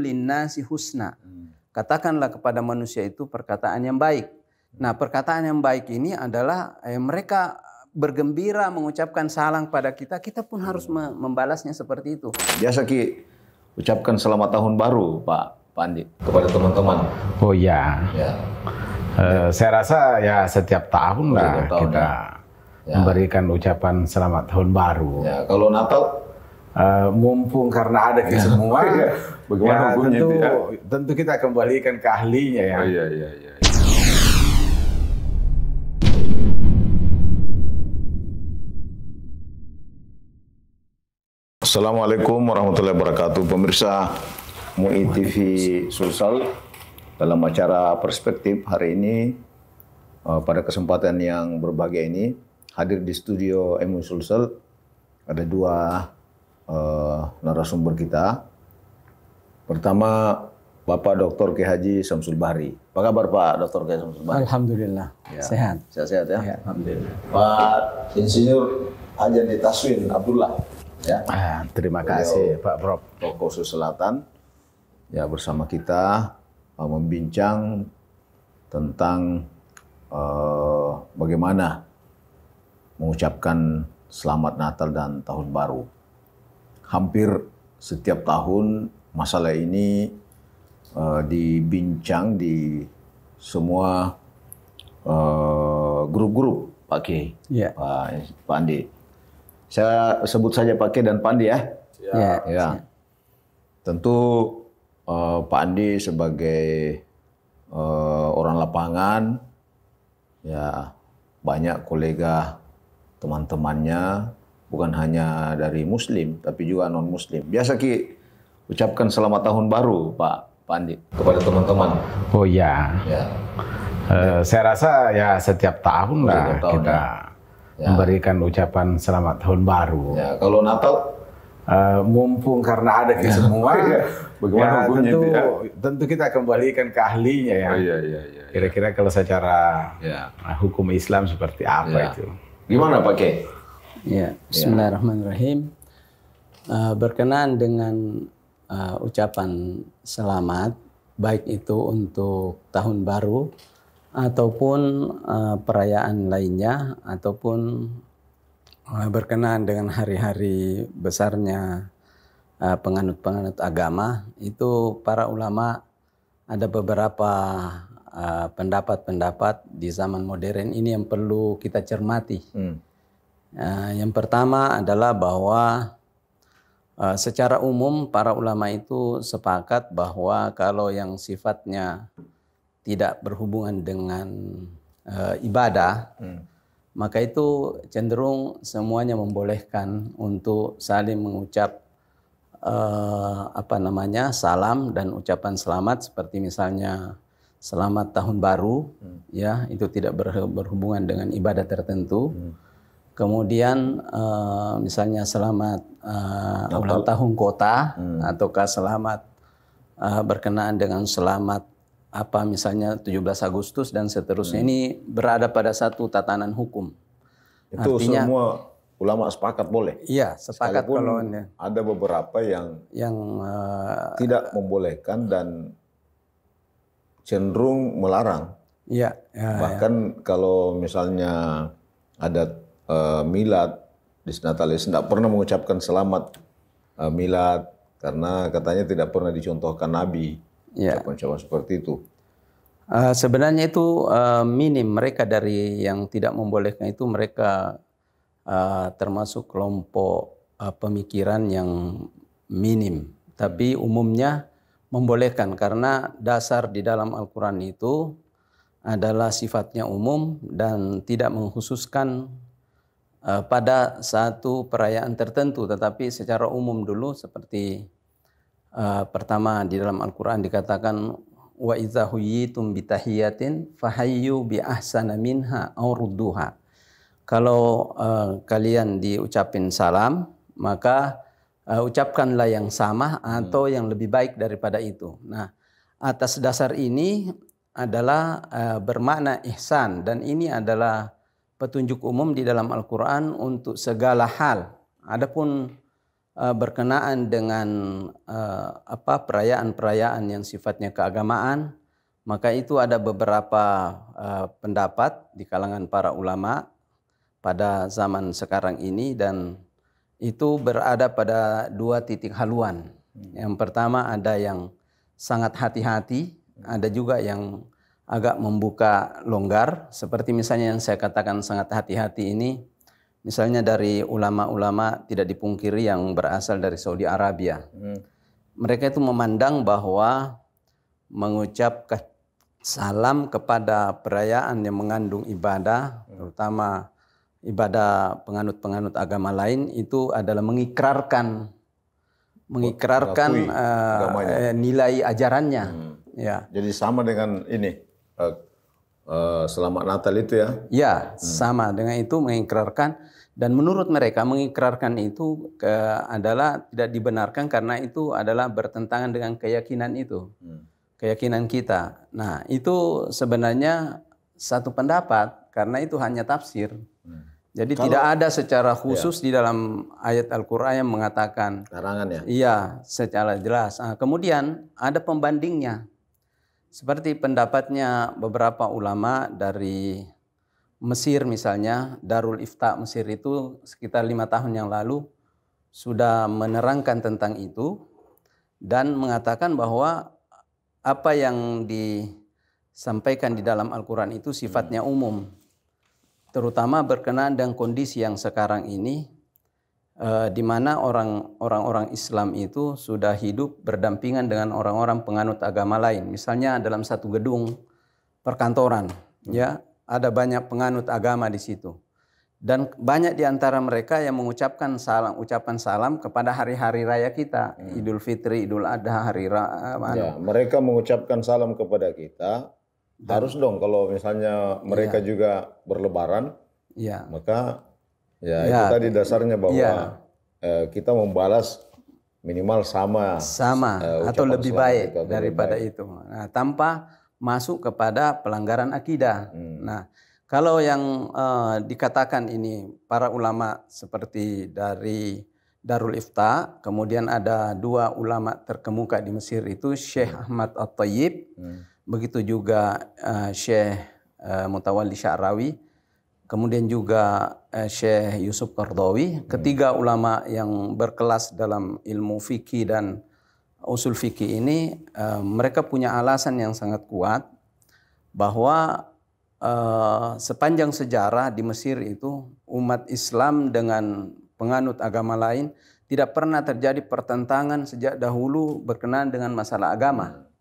linnasi husna. Katakanlah kepada manusia itu perkataan yang baik. Nah, perkataan yang baik ini adalah mereka bergembira mengucapkan salam pada kita, kita pun harus membalasnya seperti itu. Biasa Ki ucapkan selamat tahun baru Pak Andi kepada teman-teman. Oh ya. Saya rasa ya setiap tahun lah kita memberikan ucapan selamat tahun baru. Ya, kalau Natal mumpung karena ada ke semua, bagaimana hukumnya itu ya? Tentu kita kembalikan ke ahlinya ya. Oh, iya. Assalamualaikum warahmatullahi wabarakatuh. Pemirsa MUI TV Sulsel, dalam acara Perspektif hari ini, pada kesempatan yang berbahagia ini, hadir di studio MUI Sulsel ada dua narasumber kita. Pertama, Bapak Dr. Kiai Haji Samsul Bahri. Apa kabar Pak Dr. Kiai Samsul Bahri? Alhamdulillah, sehat. Sehat ya? Ya, alhamdulillah. Pak Insinyur Haji Taswin Abdullah. Ya. Terima kasih Pak Prof. Tokoh Sulawesi Selatan. Ya, bersama kita membincang tentang bagaimana mengucapkan Selamat Natal dan Tahun Baru. Hampir setiap tahun masalah ini dibincang di semua grup-grup Pak Kiai, Pak Andi. Saya sebut saja Pak Kiai dan Pak Andi ya. Ya. Tentu Pak Andi sebagai orang lapangan, ya banyak kolega teman-temannya, bukan hanya dari Muslim, tapi juga non-Muslim. Biasa Ki ucapkan selamat tahun baru, Pak Andi, kepada teman-teman. Oh ya. Saya rasa ya setiap tahun lah kita memberikan ucapan selamat tahun baru. Ya, kalau Natal, mumpung karena ada ke semua, bagaimana hukumnya itu ya? Tentu kita kembalikan ke ahlinya ya. Oh, iya. Kira-kira kalau secara hukum Islam seperti apa itu? Gimana Pak Kiai? Ya, bismillahirrahmanirrahim. Berkenaan dengan ucapan selamat, baik itu untuk tahun baru ataupun perayaan lainnya, ataupun berkenaan dengan hari-hari besarnya penganut-penganut agama, itu para ulama ada beberapa pendapat-pendapat di zaman modern ini yang perlu kita cermati. Yang pertama adalah bahwa secara umum para ulama itu sepakat bahwa kalau yang sifatnya tidak berhubungan dengan ibadah, maka itu cenderung semuanya membolehkan untuk saling mengucap salam dan ucapan selamat, seperti misalnya selamat tahun baru, ya itu tidak berhubungan dengan ibadah tertentu. Kemudian misalnya selamat ulang tahun kota, ataukah selamat berkenaan dengan selamat misalnya 17 Agustus dan seterusnya, ini berada pada satu tatanan hukum. Itu artinya, semua ulama sepakat boleh? Iya, sepakat. Kalau ada beberapa yang tidak membolehkan dan cenderung melarang. Bahkan kalau misalnya ada milad di Natalis, tidak pernah mengucapkan selamat milad karena katanya tidak pernah dicontohkan Nabi ucapan seperti itu. Sebenarnya itu minim, mereka dari yang tidak membolehkan itu mereka termasuk kelompok pemikiran yang minim, tapi umumnya membolehkan karena dasar di dalam Al-Quran itu adalah sifatnya umum dan tidak mengkhususkan pada satu perayaan tertentu, tetapi secara umum dulu. Seperti pertama di dalam Al-Quran dikatakan wa idza huyyitum bitahiyatin fahayyu bi ahsana minha aw rudduha. Kalau kalian diucapin salam, maka ucapkanlah yang sama atau yang lebih baik daripada itu. Nah, atas dasar ini adalah bermakna ihsan, dan ini adalah petunjuk umum di dalam Al-Quran untuk segala hal. Adapun berkenaan dengan perayaan-perayaan yang sifatnya keagamaan, maka itu ada beberapa pendapat di kalangan para ulama pada zaman sekarang ini, dan itu berada pada dua titik haluan. Yang pertama ada yang sangat hati-hati, ada juga yang agak membuka longgar, seperti misalnya yang saya katakan sangat hati-hati ini, misalnya dari ulama-ulama tidak dipungkiri yang berasal dari Saudi Arabia. Mereka itu memandang bahwa mengucapkan salam kepada perayaan yang mengandung ibadah, terutama ibadah penganut-penganut agama lain, itu adalah mengikrarkan nilai ajarannya. Ya. Jadi sama dengan ini selamat Natal itu ya? Ya, sama dengan itu, mengikrarkan. Dan menurut mereka mengikrarkan itu adalah tidak dibenarkan karena itu adalah bertentangan dengan keyakinan itu, keyakinan kita. Nah, itu sebenarnya satu pendapat karena itu hanya tafsir. Jadi tidak ada secara khusus di dalam ayat Al-Quran yang mengatakan larangan ya? Iya, secara jelas. Nah, kemudian ada pembandingnya. Seperti pendapatnya beberapa ulama dari Mesir misalnya, Darul Ifta Mesir itu sekitar 5 tahun yang lalu sudah menerangkan tentang itu dan mengatakan bahwa apa yang disampaikan di dalam Al-Quran itu sifatnya umum. Terutama berkenaan dengan kondisi yang sekarang ini, di mana orang-orang Islam itu sudah hidup berdampingan dengan orang-orang penganut agama lain. Misalnya dalam satu gedung perkantoran, ya ada banyak penganut agama di situ, dan banyak di antara mereka yang mengucapkan ucapan salam kepada hari-hari raya kita, Idul Fitri, Idul Adha, hari raya. Mereka mengucapkan salam kepada kita. Harus dong kalau misalnya mereka juga berlebaran, maka itu tadi dasarnya bahwa kita membalas minimal sama atau lebih baik daripada itu. Nah, tanpa masuk kepada pelanggaran akidah. Nah, kalau yang dikatakan ini para ulama seperti dari Darul Ifta, kemudian ada 2 ulama terkemuka di Mesir itu Syekh Ahmad At-Thayyib, begitu juga Syekh Mutawalli Sya'rawi, kemudian juga Syekh Yusuf Qardawi. Ketiga ulama yang berkelas dalam ilmu fikih dan usul fikih ini, mereka punya alasan yang sangat kuat bahwa sepanjang sejarah di Mesir itu umat Islam dengan penganut agama lain tidak pernah terjadi pertentangan sejak dahulu berkenaan dengan masalah agama.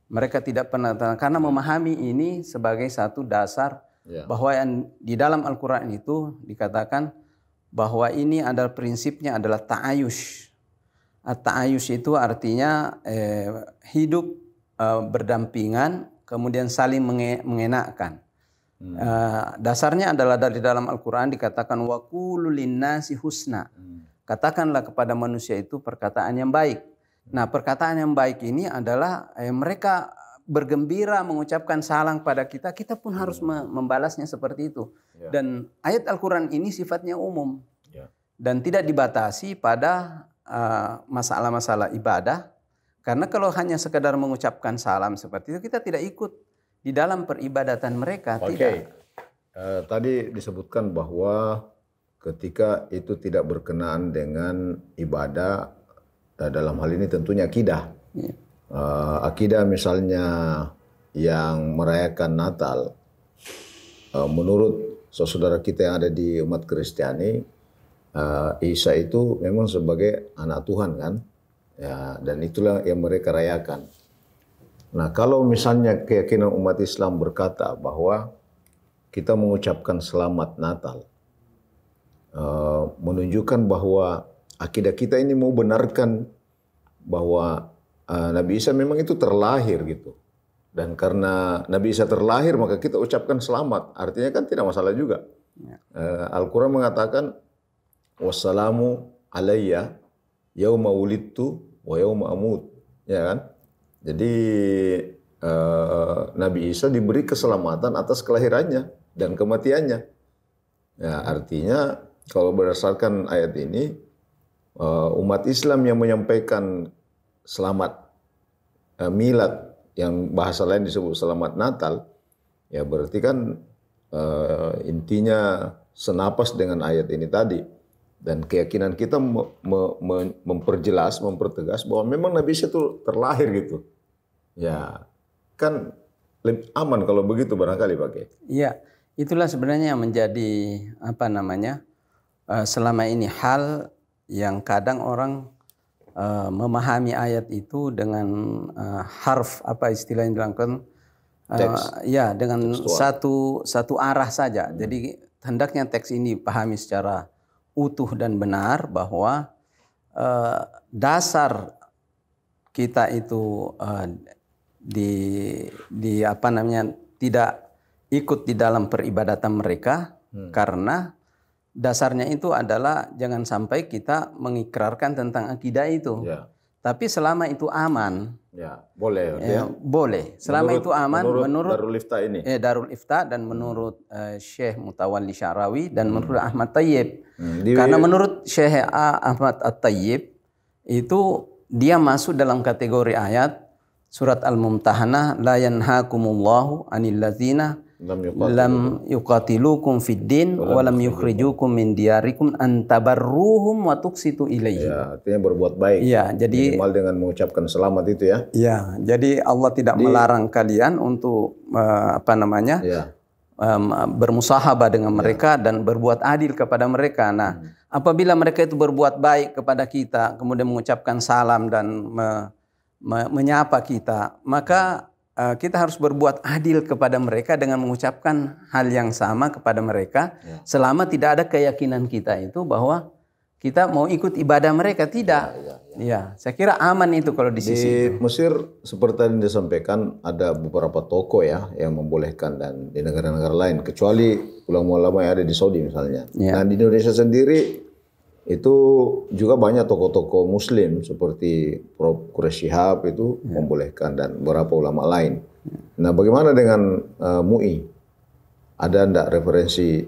Mereka tidak pernah, karena memahami ini sebagai satu dasar bahwa yang di dalam Al-Quran itu dikatakan bahwa ini adalah prinsipnya adalah ta'ayush. Ta'ayush itu artinya hidup berdampingan kemudian saling mengenakkan. Dasarnya adalah dari dalam Al-Quran dikatakan wa qulu linnasi husna. Katakanlah kepada manusia itu perkataan yang baik. Nah, perkataan yang baik ini adalah mereka bergembira mengucapkan salam pada kita, kita pun harus membalasnya seperti itu. Dan ayat Al-Quran ini sifatnya umum dan tidak dibatasi pada masalah-masalah ibadah. Karena kalau hanya sekedar mengucapkan salam seperti itu, kita tidak ikut di dalam peribadatan mereka. Tidak. Tadi disebutkan bahwa ketika itu tidak berkenaan dengan ibadah, dalam hal ini tentunya akidah. Akidah misalnya yang merayakan Natal, menurut saudara kita yang ada di umat Kristiani, Isa itu memang sebagai anak Tuhan kan, ya, dan itulah yang mereka rayakan. Nah, kalau misalnya keyakinan umat Islam berkata bahwa kita mengucapkan selamat Natal, menunjukkan bahwa akidah kita ini mau benarkan bahwa Nabi Isa memang itu terlahir gitu. Dan karena Nabi Isa terlahir maka kita ucapkan selamat. Artinya kan tidak masalah juga. Al-Quran mengatakan wassalamu alayya yauma wulidtu wa yauma amut. Ya kan? Jadi Nabi Isa diberi keselamatan atas kelahirannya dan kematiannya. Ya, artinya kalau berdasarkan ayat ini umat Islam yang menyampaikan selamat milad yang bahasa lain disebut selamat Natal, ya berarti kan intinya senapas dengan ayat ini tadi. Dan keyakinan kita memperjelas, mempertegas bahwa memang Nabi Isa itu terlahir gitu. Ya, kan lebih aman kalau begitu barangkali Pak Kiai. Iya, itulah sebenarnya yang menjadi selama ini hal yang kadang orang memahami ayat itu dengan harf istilahnya dilakukan dengan satu arah saja. Jadi hendaknya teks ini pahami secara utuh dan benar bahwa dasar kita itu tidak ikut di dalam peribadatan mereka karena dasarnya itu adalah jangan sampai kita mengikrarkan tentang akidah itu. Ya. Tapi selama itu aman, boleh. Boleh. Selama itu aman menurut Darul Ifta ini. Darul Ifta dan menurut Syekh Mutawalli Sya'rawi dan menurut Ahmad Thayyib. Karena menurut Syekh Ahmad At-Thayyib itu dia masuk dalam kategori ayat surat Al-Mumtahanah, la yanhakumullahu 'anil ladzina lam yuqatilukum fid din wa lam yukhrijukum min diyarikum an tabarruhum wa tuqsitu ilaihim. Ya, artinya berbuat baik. Ya, jadi minimal dengan mengucapkan selamat itu ya. Ya, jadi Allah tidak melarang kalian untuk bermusahabah dengan mereka dan berbuat adil kepada mereka. Nah, apabila mereka itu berbuat baik kepada kita, kemudian mengucapkan salam dan menyapa kita, maka kita harus berbuat adil kepada mereka dengan mengucapkan hal yang sama kepada mereka selama tidak ada keyakinan kita itu bahwa kita mau ikut ibadah mereka, tidak. Ya, saya kira aman itu kalau di sisi di itu. Mesir seperti yang disampaikan ada beberapa toko ya yang membolehkan dan di negara-negara lain kecuali ulama-ulama yang ada di Saudi misalnya. Nah, di Indonesia sendiri itu juga banyak toko-toko Muslim seperti Prof. Quraish Shihab itu membolehkan dan beberapa ulama lain. Nah, bagaimana dengan MUI? Ada enggak referensi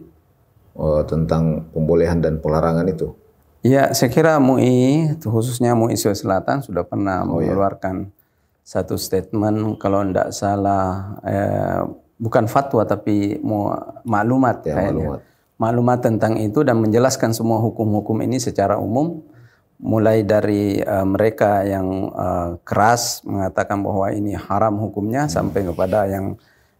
tentang pembolehan dan pelarangan itu? Ya, saya kira MUI, khususnya MUI Sulawesi Selatan sudah pernah mengeluarkan satu statement kalau enggak salah, bukan fatwa tapi maklumat kayaknya. Maklumat tentang itu dan menjelaskan semua hukum-hukum ini secara umum, mulai dari mereka yang keras mengatakan bahwa ini haram hukumnya sampai kepada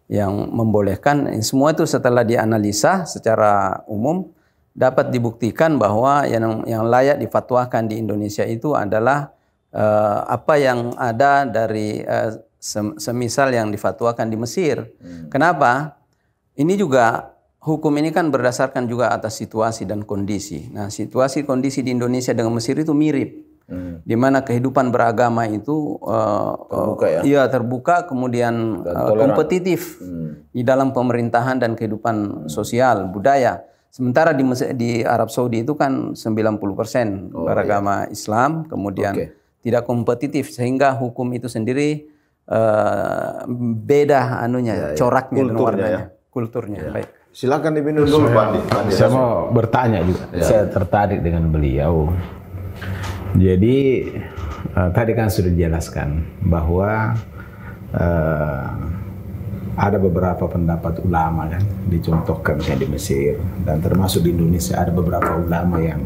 yang membolehkan. Semua itu setelah dianalisa secara umum dapat dibuktikan bahwa yang layak difatwakan di Indonesia itu adalah apa yang ada dari semisal yang difatwakan di Mesir. Kenapa? Ini juga hukum ini kan berdasarkan juga atas situasi dan kondisi. Nah, situasi kondisi di Indonesia dengan Mesir itu mirip. Di mana kehidupan beragama itu terbuka, kemudian kompetitif di dalam pemerintahan dan kehidupan sosial, budaya. Sementara di Arab Saudi itu kan 90% beragama Islam, kemudian tidak kompetitif sehingga hukum itu sendiri beda coraknya dan warnanya, kulturnya. Baik. Silakan diminum dulu Pak. Saya mau bertanya juga. Saya tertarik dengan beliau. Jadi tadi kan sudah dijelaskan bahwa ada beberapa pendapat ulama kan dicontohkan kayak di Mesir dan termasuk di Indonesia ada beberapa ulama yang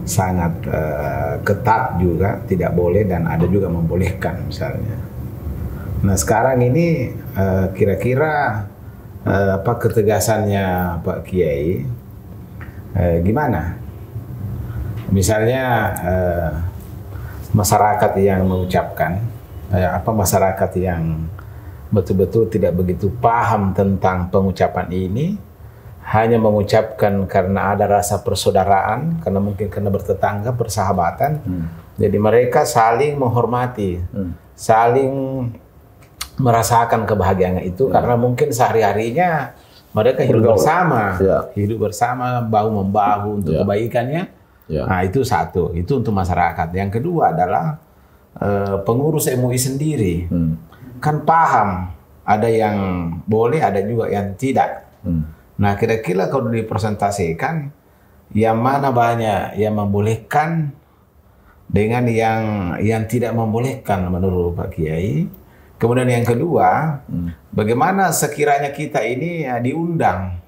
sangat ketat juga tidak boleh dan ada juga membolehkan misalnya. Nah, sekarang ini kira-kira apa ketegasannya Pak Kiai gimana? Misalnya masyarakat yang mengucapkan masyarakat yang betul-betul tidak begitu paham tentang pengucapan ini, hanya mengucapkan karena ada rasa persaudaraan, karena mungkin karena bertetangga, persahabatan. Jadi mereka saling menghormati, saling merasakan kebahagiaan itu karena mungkin sehari-harinya mereka hidup bersama, hidup bersama bahu-membahu untuk kebaikannya. Nah, itu satu, itu untuk masyarakat. Yang kedua adalah pengurus MUI sendiri kan paham, ada yang boleh, ada juga yang tidak. Nah, kira-kira kalau dipresentasikan yang mana banyak yang membolehkan, dengan yang tidak membolehkan menurut Pak Kiai. Kemudian yang kedua, bagaimana sekiranya kita ini diundang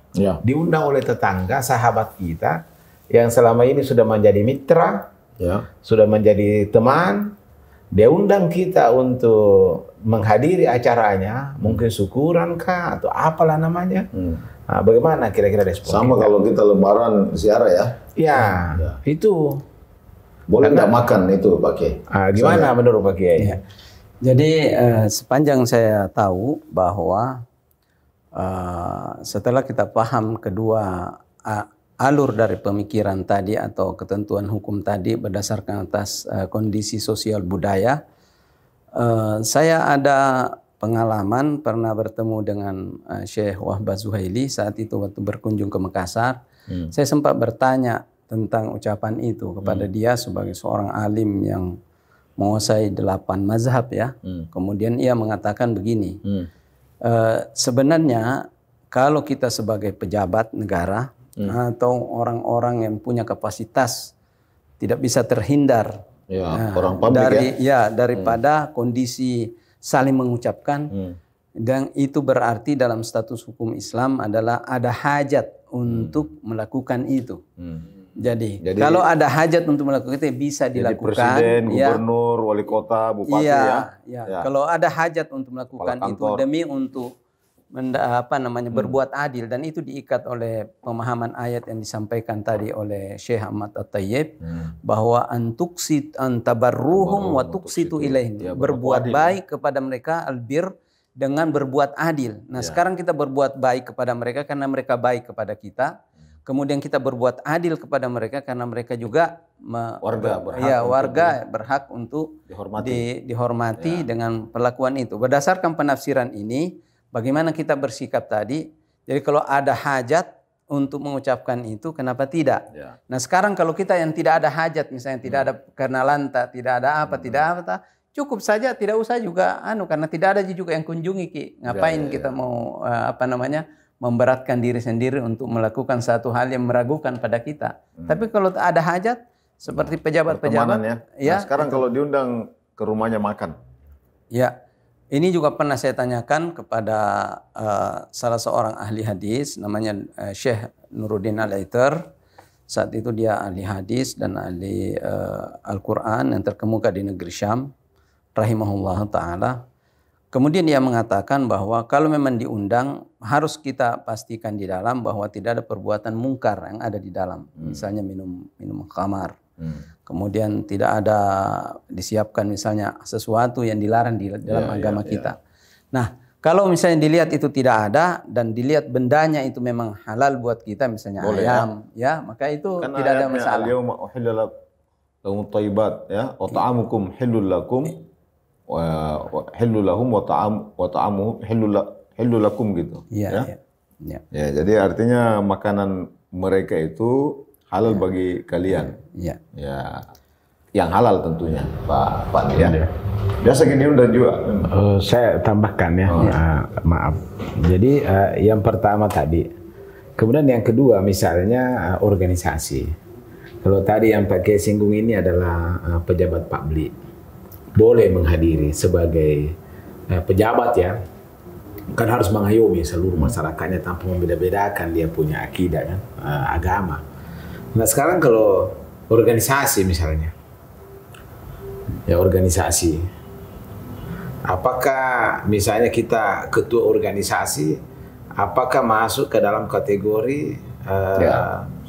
oleh tetangga, sahabat kita yang selama ini sudah menjadi mitra, sudah menjadi teman, dia undang kita untuk menghadiri acaranya, mungkin syukuran kah atau apalah namanya. Nah, bagaimana kira-kira respon sama kita? Kalau kita lebaran ziarah ya? Ya, itu. Boleh nggak makan itu Pak Kiai? Gimana menurut Pak Kiai? Ya. Jadi sepanjang saya tahu bahwa setelah kita paham kedua alur dari pemikiran tadi atau ketentuan hukum tadi berdasarkan atas kondisi sosial budaya, saya ada pengalaman pernah bertemu dengan Syekh Wahbah Zuhaili saat itu waktu berkunjung ke Makassar. Saya sempat bertanya tentang ucapan itu kepada dia sebagai seorang alim yang menguasai 8 mazhab ya. Kemudian ia mengatakan begini, sebenarnya kalau kita sebagai pejabat negara atau orang-orang yang punya kapasitas tidak bisa terhindar orang publik daripada kondisi saling mengucapkan, dan itu berarti dalam status hukum Islam adalah ada hajat untuk melakukan itu. Jadi kalau ada hajat untuk melakukan itu bisa dilakukan. Presiden, gubernur, wali kota, bupati Kalau ada hajat untuk melakukan itu demi untuk berbuat adil, dan itu diikat oleh pemahaman ayat yang disampaikan tadi oleh Syekh Ahmad At-Tayyib bahwa antabarruhum wa tuqsitu ilaihim, berbuat baik kepada mereka, albir, dengan berbuat adil. Nah, sekarang kita berbuat baik kepada mereka karena mereka baik kepada kita. Kemudian kita berbuat adil kepada mereka karena mereka juga warga berhak untuk dihormati dengan perlakuan itu. Berdasarkan penafsiran ini, bagaimana kita bersikap tadi? Jadi kalau ada hajat untuk mengucapkan itu, kenapa tidak? Nah, sekarang kalau kita yang tidak ada hajat, misalnya tidak ada kenalan, tidak ada apa, cukup saja, tidak usah juga karena tidak ada juga yang kunjungi Ki. Ngapain kita mau memberatkan diri sendiri untuk melakukan satu hal yang meragukan pada kita. Tapi kalau ada hajat seperti pejabat-pejabat Nah, sekarang kalau diundang ke rumahnya makan. Ya. Ini juga pernah saya tanyakan kepada salah seorang ahli hadis namanya Syekh Nuruddin Al-Aitar. Saat itu dia ahli hadis dan ahli Al-Quran yang terkemuka di negeri Syam, rahimahullah ta'ala. Kemudian dia mengatakan bahwa kalau memang diundang, harus kita pastikan di dalam bahwa tidak ada perbuatan mungkar yang ada di dalam. Misalnya minum khamar. Kemudian tidak ada disiapkan misalnya sesuatu yang dilarang di dalam agama kita. Nah, kalau misalnya dilihat itu tidak ada dan dilihat bendanya itu memang halal buat kita, misalnya ayam, maka itu karena tidak ada masalah. Al-yawma uhilla lakum thayyibat wa ta'amukum hillul lakum wa hillu lahum wa ta'amuhum hillu lakum gitu. Ya, jadi artinya makanan mereka itu halal bagi kalian. Ya. Yang halal tentunya, Pak Pandi ya. Biasa gini udah juga. Saya tambahkan maaf. Jadi yang pertama tadi, kemudian yang kedua misalnya organisasi. Kalau tadi yang pakai singgung ini adalah pejabat publik, boleh menghadiri sebagai pejabat ya, kan harus mengayomi seluruh masyarakatnya tanpa membeda-bedakan dia punya akidah kan, agama. Nah sekarang kalau organisasi misalnya, organisasi, apakah misalnya kita ketua organisasi, apakah masuk ke dalam kategori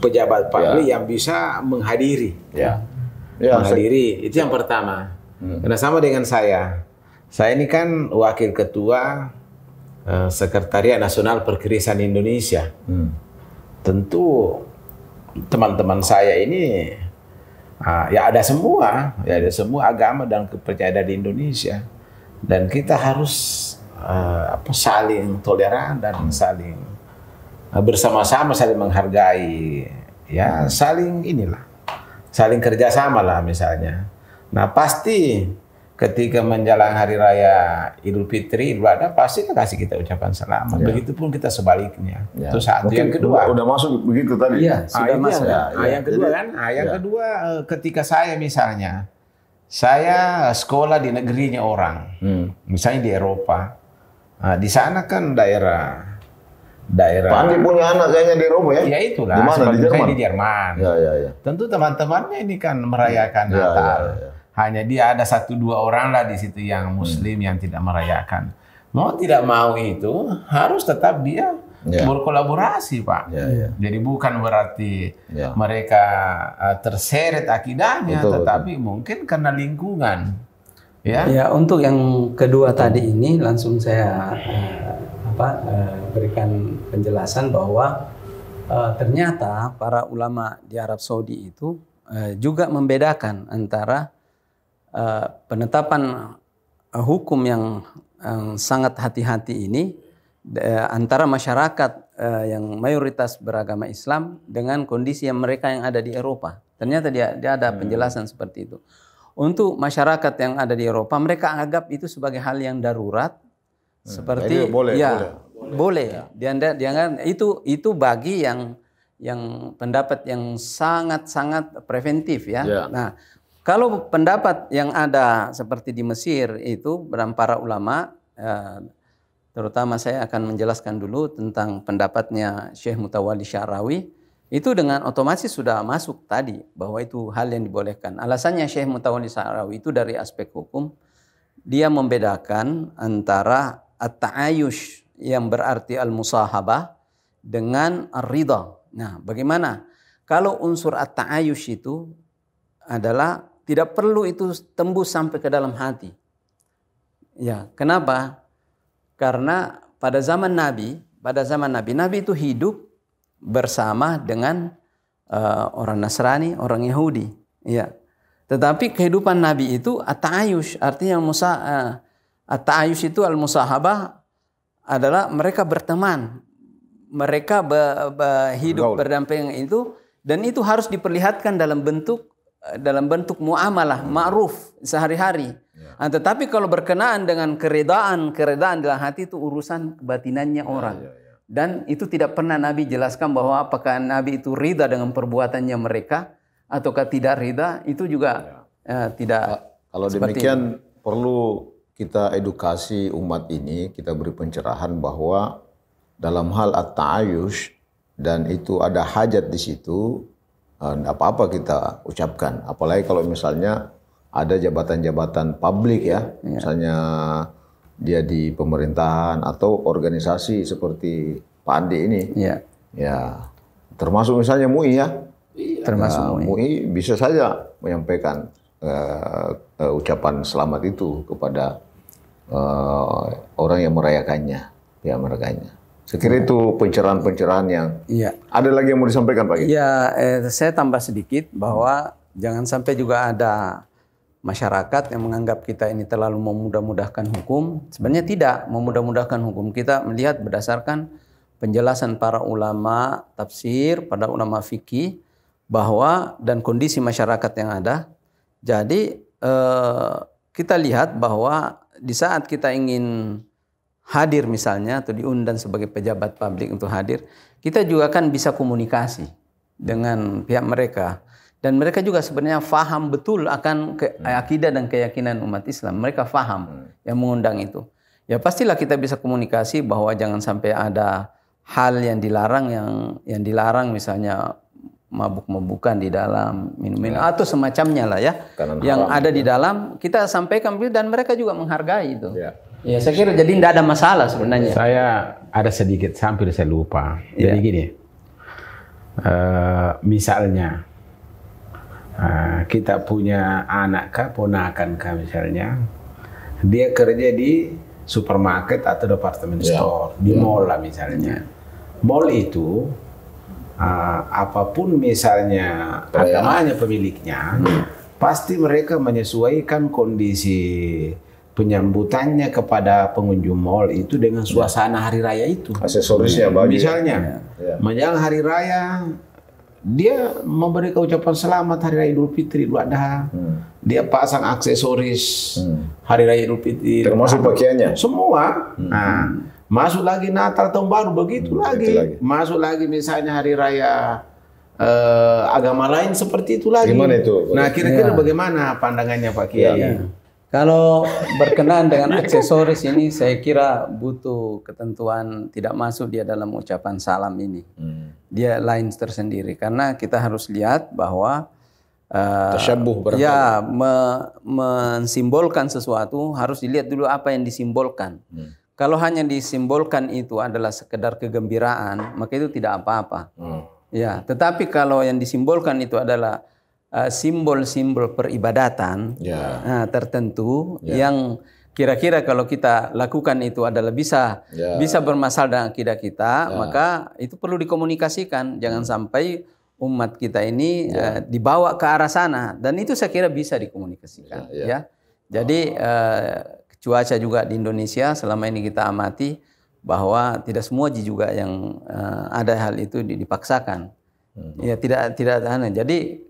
pejabat publik yang bisa menghadiri? Menghadiri itu yang pertama. Karena sama dengan saya ini kan wakil ketua Sekretariat Nasional Perkerisan Indonesia. Tentu teman-teman saya ini ada semua agama dan kepercayaan di Indonesia, dan kita harus saling toleran dan saling bersama-sama, saling menghargai, saling kerjasama lah misalnya. Nah pasti ketika menjelang hari raya Idul Fitri, Idul Adha, pasti kasih kita ucapan selamat. Begitupun kita sebaliknya. Itu satu. Yang kedua, udah masuk begitu tadi. Iya, sudah masuk. Yang kedua kan, yang kedua ketika saya misalnya Saya sekolah di negerinya orang, misalnya di Eropa. Nah, di sana kan daerah. Pak Andi punya anak kayaknya di Eropa ya? Ya itulah. Di mana? Di Jerman? Di Jerman. Ya. Tentu teman-temannya ini kan merayakan Natal. Ya. Hanya dia ada 1-2 orang lah di situ yang Muslim yang tidak merayakan. Mau tidak mau itu harus tetap dia berkolaborasi, Pak. Jadi bukan berarti mereka terseret akidahnya, tetapi mungkin karena lingkungan. Ya, untuk yang kedua tadi ini langsung saya berikan penjelasan bahwa ternyata para ulama di Arab Saudi itu juga membedakan antara penetapan hukum yang sangat hati-hati ini antara masyarakat yang mayoritas beragama Islam dengan kondisi yang mereka yang ada di Eropa. Ternyata dia ada penjelasan seperti itu. Untuk masyarakat yang ada di Eropa, mereka anggap itu sebagai hal yang darurat. Seperti boleh. Dia itu bagi yang pendapat yang sangat preventif ya. Nah, kalau pendapat yang ada seperti di Mesir itu dan para ulama, terutama saya akan menjelaskan dulu tentang pendapatnya Syekh Mutawalli Sya'rawi, itu dengan otomatis sudah masuk tadi bahwa itu hal yang dibolehkan. Alasannya Syekh Mutawalli Sya'rawi itu dari aspek hukum, dia membedakan antara at-ta'ayush yang berarti al-musahabah dengan ar-ridha. Nah, bagaimana? Kalau unsur at-ta'ayush itu adalah tidak perlu itu tembus sampai ke dalam hati. Ya, kenapa? Karena pada zaman Nabi itu hidup bersama dengan orang Nasrani, orang Yahudi. Ya. Tetapi kehidupan Nabi itu at-ta'ayush, artinya at-ta'ayush itu al-musahabah adalah mereka berteman, mereka hidup berdampingan itu, dan itu harus diperlihatkan dalam bentuk muamalah ma'ruf sehari-hari. Tetapi kalau berkenaan dengan keredaan dalam hati itu urusan kebatinannya orang. Dan itu tidak pernah Nabi jelaskan bahwa apakah Nabi itu ridha dengan perbuatannya mereka ataukah tidak ridha, itu juga tidak. Kalau demikian perlu kita edukasi umat ini, kita beri pencerahan bahwa dalam hal at-ta'ayush dan itu ada hajat di situ, apa-apa kita ucapkan. Apalagi kalau misalnya ada jabatan-jabatan publik ya, misalnya dia di pemerintahan atau organisasi seperti Pak Andi ini, ya termasuk misalnya MUI ya, termasuk MUI bisa saja menyampaikan ucapan selamat itu kepada orang yang merayakannya, ya merayakannya. Saya kira itu pencerahan-pencerahan yang ada lagi yang mau disampaikan Pak. Ya, saya tambah sedikit bahwa jangan sampai juga ada masyarakat yang menganggap kita ini terlalu memudah-mudahkan hukum. Sebenarnya tidak memudah-mudahkan hukum. Kita melihat berdasarkan penjelasan para ulama tafsir, pada ulama fikih, bahwa dan kondisi masyarakat yang ada. Jadi kita lihat bahwa di saat kita ingin hadir misalnya atau diundang sebagai pejabat publik untuk hadir, kita juga kan bisa komunikasi dengan pihak mereka. Dan mereka juga sebenarnya faham betul akan akidah dan keyakinan umat Islam. Mereka faham yang mengundang itu. Ya pastilah kita bisa komunikasi bahwa jangan sampai ada hal yang dilarang, yang dilarang misalnya mabuk-mabukan di dalam, minum-minum atau semacamnya lah ya. Yang ada di dalam kita sampaikan dan mereka juga menghargai itu. Ya saya kira jadi tidak ada masalah sebenarnya. Saya ada sedikit, hampir saya lupa. Jadi gini, misalnya kita punya anak kah, ponakan kah misalnya, dia kerja di supermarket atau department store, di mall lah misalnya. Mall itu apapun misalnya agamanya pemiliknya, pasti mereka menyesuaikan kondisi penyambutannya kepada pengunjung mall itu dengan suasana hari raya itu. Aksesorisnya baju. Misalnya, menjelang hari raya, dia memberikan ucapan selamat hari raya Idul Fitri, Idul Adha. Dia pasang aksesoris hari raya Idul Fitri. Termasuk pakaiannya. Semua. Nah, masuk lagi Natal tahun baru begitu lagi. Masuk lagi misalnya hari raya agama lain seperti itu lagi. Gimana itu? Nah, kira-kira bagaimana pandangannya Pak Kiai? Ya. Kalau berkenaan dengan aksesoris ini, saya kira butuh ketentuan tidak masuk dia dalam ucapan salam ini. Dia lain tersendiri karena kita harus lihat bahwa tasyabuh ya mensimbolkan sesuatu harus dilihat dulu apa yang disimbolkan. Kalau hanya disimbolkan itu adalah sekedar kegembiraan, maka itu tidak apa-apa. Ya, tetapi kalau yang disimbolkan itu adalah simbol-simbol peribadatan tertentu yang kira-kira kalau kita lakukan itu adalah bisa bermasalah dengan akidah kita, maka itu perlu dikomunikasikan. Jangan sampai umat kita ini dibawa ke arah sana, dan itu saya kira bisa dikomunikasikan. Ya. Jadi cuaca juga di Indonesia selama ini kita amati bahwa tidak semua juga yang ada hal itu dipaksakan. Ya tidak aneh. Jadi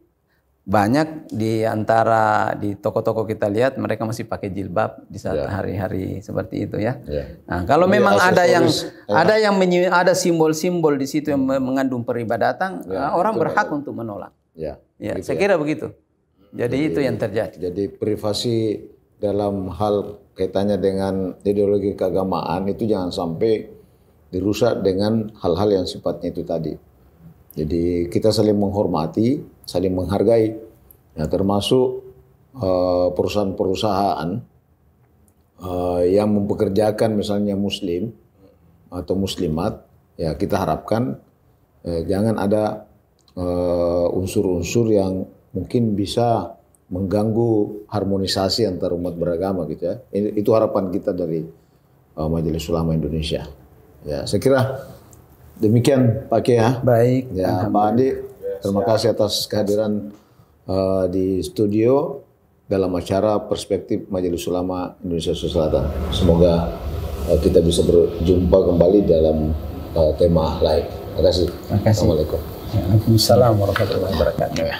banyak di antara di toko-toko kita lihat mereka masih pakai jilbab di saat hari-hari seperti itu ya. Nah, kalau memang ada simbol-simbol di situ yang mengandung peribadatan, orang berhak untuk menolak. Saya kira begitu. Jadi itu yang terjadi. Jadi privasi dalam hal kaitannya dengan ideologi keagamaan itu jangan sampai dirusak dengan hal-hal yang sifatnya itu tadi. Jadi kita saling menghormati, saling menghargai, termasuk perusahaan-perusahaan yang mempekerjakan misalnya muslim atau muslimat, ya kita harapkan jangan ada unsur-unsur yang mungkin bisa mengganggu harmonisasi antar umat beragama gitu ya. Itu harapan kita dari Majelis Ulama Indonesia. Ya, saya kira demikian Pak Kiai ya. Baik. Ya, Pak Andi, terima kasih atas kehadiran di studio dalam acara Perspektif Majelis Ulama Indonesia Selatan. Semoga kita bisa berjumpa kembali dalam tema lain. Terima kasih. Assalamualaikum. Waalaikumsalam warahmatullahi wabarakatuh.